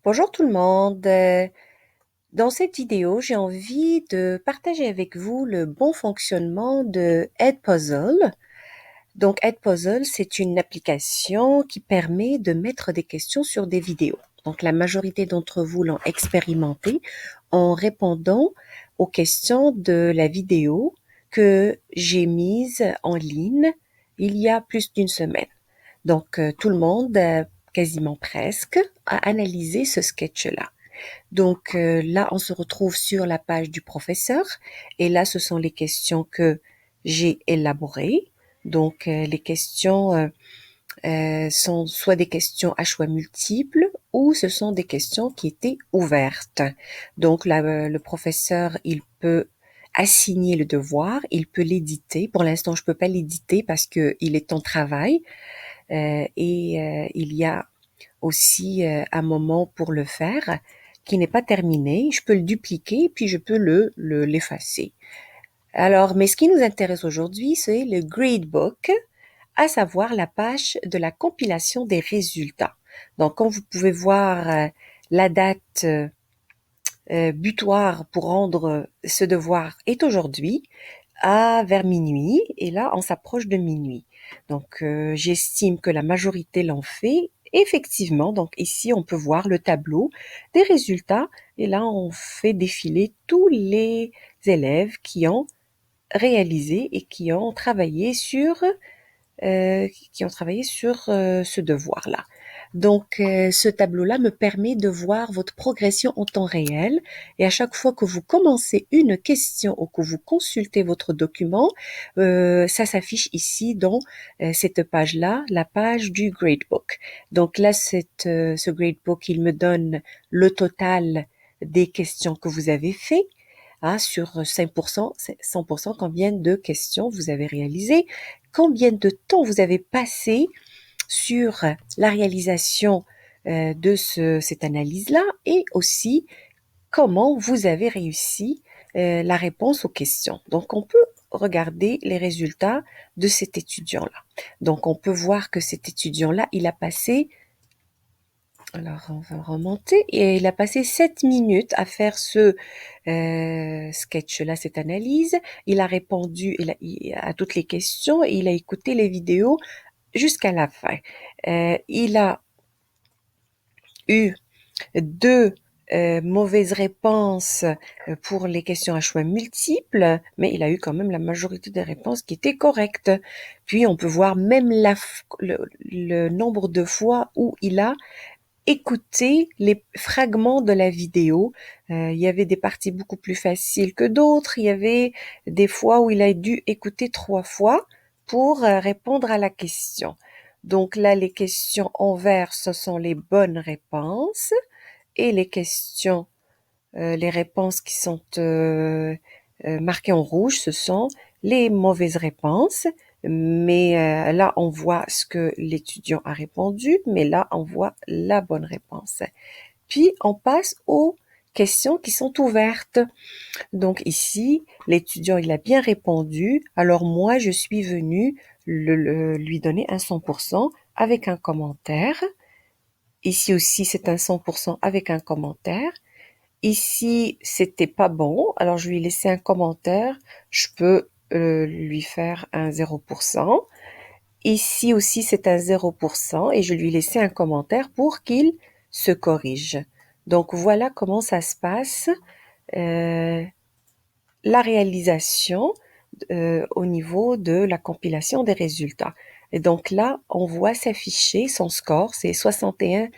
Bonjour tout le monde. Dans cette vidéo, j'ai envie de partager avec vous le bon fonctionnement de Edpuzzle. Donc, Edpuzzle, c'est une application qui permet de mettre des questions sur des vidéos. Donc, la majorité d'entre vous l'ont expérimenté en répondant aux questions de la vidéo que j'ai mise en ligne il y a plus d'une semaine. Donc, tout le monde, quasiment presque, a analysé ce sketch-là. Donc là, on se retrouve sur la page du professeur et là, ce sont les questions que j'ai élaborées. Donc les questions sont soit des questions à choix multiples ou ce sont des questions qui étaient ouvertes. Donc là, le professeur, il peut assigner le devoir, il peut l'éditer. Pour l'instant, je peux pas l'éditer parce que il est en travail il y a aussi un moment pour le faire qui n'est pas terminé. Je peux le dupliquer puis je peux l'effacer. Alors, mais ce qui nous intéresse aujourd'hui, c'est le gradebook, à savoir la page de la compilation des résultats. Donc, comme vous pouvez voir, la date butoir pour rendre ce devoir est aujourd'hui à vers minuit et là on s'approche de minuit. Donc j'estime que la majorité l'en fait effectivement. Donc ici on peut voir le tableau des résultats et là on fait défiler tous les élèves qui ont réalisé et qui ont travaillé sur ce devoir-là. Donc, ce tableau-là me permet de voir votre progression en temps réel et à chaque fois que vous commencez une question ou que vous consultez votre document, ça s'affiche ici dans cette page-là, la page du gradebook. Donc là, ce gradebook, il me donne le total des questions que vous avez fait. Sur 5%, 100%, combien de questions vous avez réalisées, combien de temps vous avez passé sur la réalisation de cette analyse-là et aussi comment vous avez réussi la réponse aux questions. Donc, on peut regarder les résultats de cet étudiant-là. Donc, on peut voir que cet étudiant-là, il a passé, alors on va remonter, et il a passé 7 minutes à faire ce sketch-là, cette analyse. Il a répondu à toutes les questions et il a écouté les vidéos jusqu'à la fin. Il a eu deux mauvaises réponses pour les questions à choix multiples, mais il a eu quand même la majorité des réponses qui étaient correctes. Puis on peut voir même le nombre de fois où il a écouté les fragments de la vidéo. Il y avait des parties beaucoup plus faciles que d'autres. Il y avait des fois où il a dû écouter 3 fois pour répondre à la question. Donc là, les questions en vert, ce sont les bonnes réponses et les réponses qui sont marquées en rouge, ce sont les mauvaises réponses. Mais là, on voit ce que l'étudiant a répondu, mais là, on voit la bonne réponse. Puis, on passe aux questions qui sont ouvertes. Donc ici, l'étudiant, il a bien répondu. Alors moi, je suis venue lui donner un 100% avec un commentaire. Ici aussi, c'est un 100% avec un commentaire. Ici, c'était pas bon, alors je lui ai laissé un commentaire. Je peux lui faire un 0%. Ici aussi, c'est un 0% et je lui ai laissé un commentaire pour qu'il se corrige. Donc voilà comment ça se passe, euh, la réalisation au niveau de la compilation des résultats. Et donc là, on voit s'afficher son score, c'est 71%.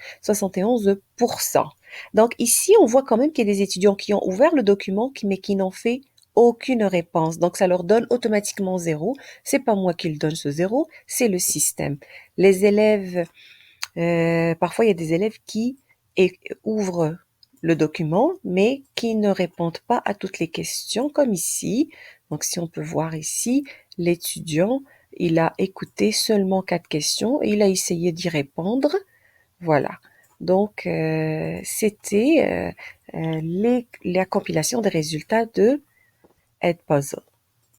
Donc ici, on voit quand même qu'il y a des étudiants qui ont ouvert le document, mais qui n'ont fait aucune réponse. Donc ça leur donne automatiquement 0. C'est pas moi qui le donne ce 0, c'est le système. Les élèves, parfois il y a des élèves qui ouvrent le document, mais qui ne répondent pas à toutes les questions, comme ici. Donc, si on peut voir ici, l'étudiant, il a écouté seulement 4 questions et il a essayé d'y répondre. Voilà. Donc, c'était la compilation des résultats de Edpuzzle.